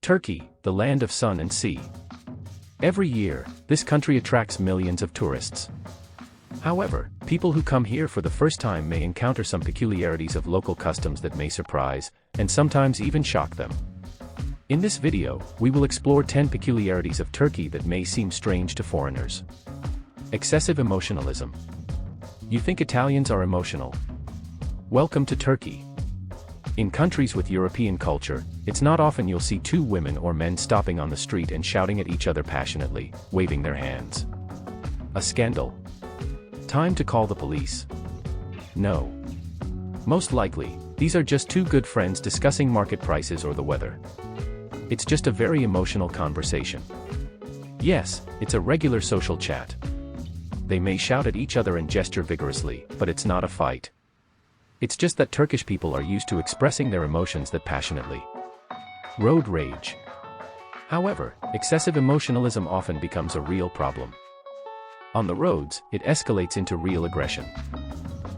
Turkey, the land of sun and sea. Every year, this country attracts millions of tourists. However, people who come here for the first time may encounter some peculiarities of local customs that may surprise, and sometimes even shock them. In this video, we will explore 10 peculiarities of Turkey that may seem strange to foreigners. Excessive emotionalism. You think Italians are emotional? Welcome to Turkey. In countries with European culture, it's not often you'll see two women or men stopping on the street and shouting at each other passionately, waving their hands. A scandal? Time to call the police? No. Most likely, these are just two good friends discussing market prices or the weather. It's just a very emotional conversation. Yes, it's a regular social chat. They may shout at each other and gesture vigorously, but it's not a fight. It's just that Turkish people are used to expressing their emotions that passionately. Road rage. However, excessive emotionalism often becomes a real problem. On the roads, it escalates into real aggression.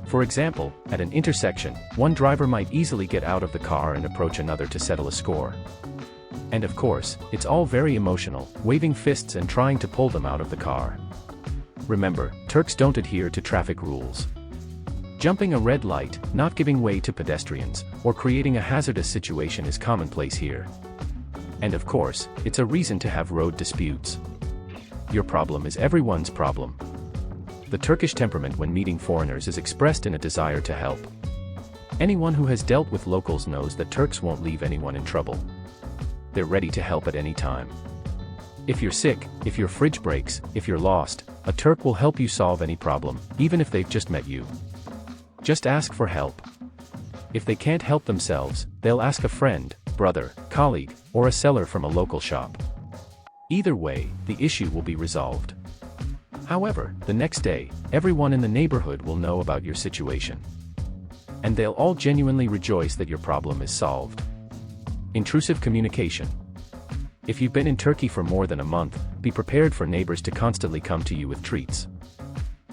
For example, at an intersection, one driver might easily get out of the car and approach another to settle a score. And of course, it's all very emotional, waving fists and trying to pull them out of the car. Remember, Turks don't adhere to traffic rules. Jumping a red light, not giving way to pedestrians, or creating a hazardous situation is commonplace here. And of course, it's a reason to have road disputes. Your problem is everyone's problem. The Turkish temperament when meeting foreigners is expressed in a desire to help. Anyone who has dealt with locals knows that Turks won't leave anyone in trouble. They're ready to help at any time. If you're sick, if your fridge breaks, if you're lost, a Turk will help you solve any problem, even if they've just met you. Just ask for help. If they can't help themselves, they'll ask a friend, brother, colleague, or a seller from a local shop. Either way, the issue will be resolved. However, the next day, everyone in the neighborhood will know about your situation. And they'll all genuinely rejoice that your problem is solved. Intrusive communication. If you've been in Turkey for more than a month, be prepared for neighbors to constantly come to you with treats.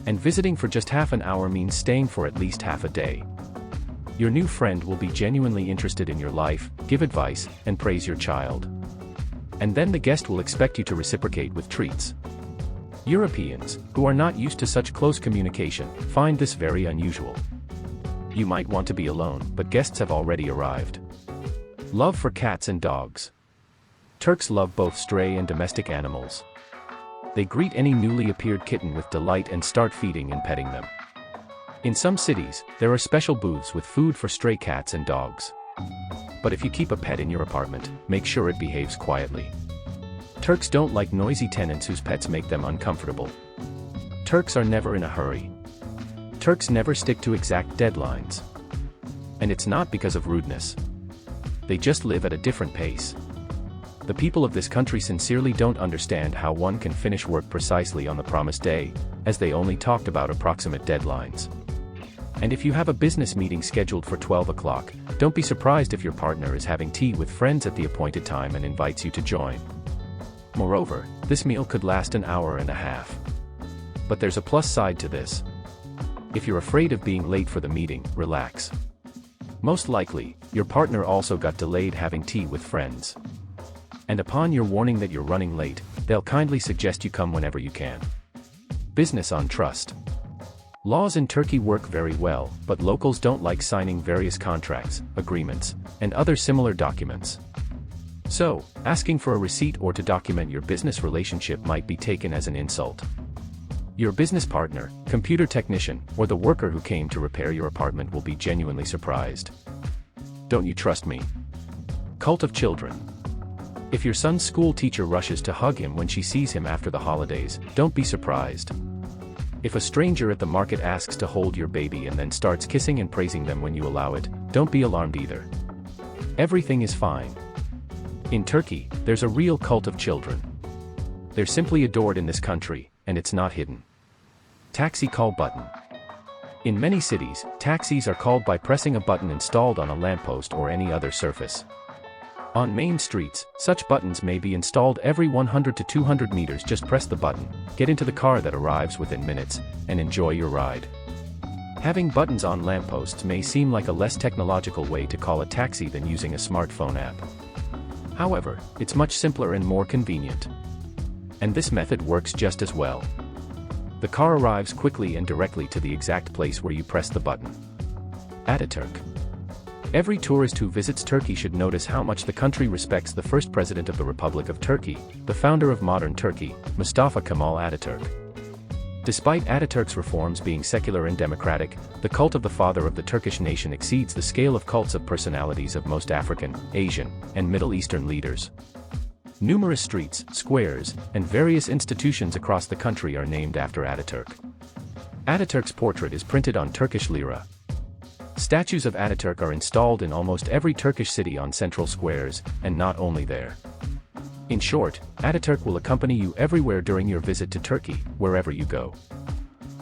And visiting for just half an hour means staying for at least half a day. Your new friend will be genuinely interested in your life, give advice, and praise your child. And then the guest will expect you to reciprocate with treats. Europeans, who are not used to such close communication, find this very unusual. You might want to be alone, but guests have already arrived. Love for cats and dogs. Turks love both stray and domestic animals. They greet any newly appeared kitten with delight and start feeding and petting them. In some cities, there are special booths with food for stray cats and dogs. But if you keep a pet in your apartment, make sure it behaves quietly. Turks don't like noisy tenants whose pets make them uncomfortable. Turks are never in a hurry. Turks never stick to exact deadlines. And it's not because of rudeness. They just live at a different pace. The people of this country sincerely don't understand how one can finish work precisely on the promised day, as they only talked about approximate deadlines. And if you have a business meeting scheduled for 12 o'clock, don't be surprised if your partner is having tea with friends at the appointed time and invites you to join. Moreover, this meal could last an hour and a half. But there's a plus side to this. If you're afraid of being late for the meeting, relax. Most likely, your partner also got delayed having tea with friends. And upon your warning that you're running late, they'll kindly suggest you come whenever you can. Business on trust. Laws in Turkey work very well, but locals don't like signing various contracts, agreements, and other similar documents. So, asking for a receipt or to document your business relationship might be taken as an insult. Your business partner, computer technician, or the worker who came to repair your apartment will be genuinely surprised. Don't you trust me? Cult of children. If your son's school teacher rushes to hug him when she sees him after the holidays, don't be surprised. If a stranger at the market asks to hold your baby and then starts kissing and praising them when you allow it, don't be alarmed either. Everything is fine. In Turkey, there's a real cult of children. They're simply adored in this country, and it's not hidden. Taxi call button. In many cities, taxis are called by pressing a button installed on a lamppost or any other surface. On main streets, such buttons may be installed every 100 to 200 meters. Just press the button, get into the car that arrives within minutes, and enjoy your ride. Having buttons on lampposts may seem like a less technological way to call a taxi than using a smartphone app. However, it's much simpler and more convenient. And this method works just as well. The car arrives quickly and directly to the exact place where you press the button. Ataturk. Every tourist who visits Turkey should notice how much the country respects the first president of the Republic of Turkey, the founder of modern Turkey, Mustafa Kemal Ataturk. Despite Ataturk's reforms being secular and democratic, the cult of the father of the Turkish nation exceeds the scale of cults of personalities of most African, Asian, and Middle Eastern leaders. Numerous streets, squares, and various institutions across the country are named after Ataturk. Ataturk's portrait is printed on Turkish lira. Statues of Ataturk are installed in almost every Turkish city on central squares, and not only there. In short, Ataturk will accompany you everywhere during your visit to Turkey, wherever you go.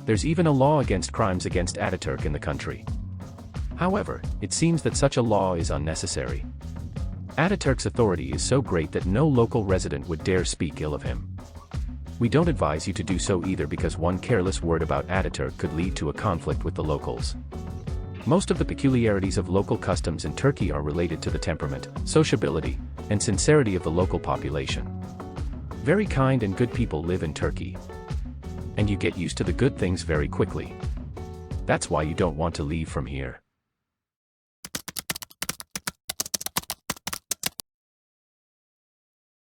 There's even a law against crimes against Ataturk in the country. However, it seems that such a law is unnecessary. Ataturk's authority is so great that no local resident would dare speak ill of him. We don't advise you to do so either because one careless word about Ataturk could lead to a conflict with the locals. Most of the peculiarities of local customs in Turkey are related to the temperament, sociability, and sincerity of the local population. Very kind and good people live in Turkey. And you get used to the good things very quickly. That's why you don't want to leave from here.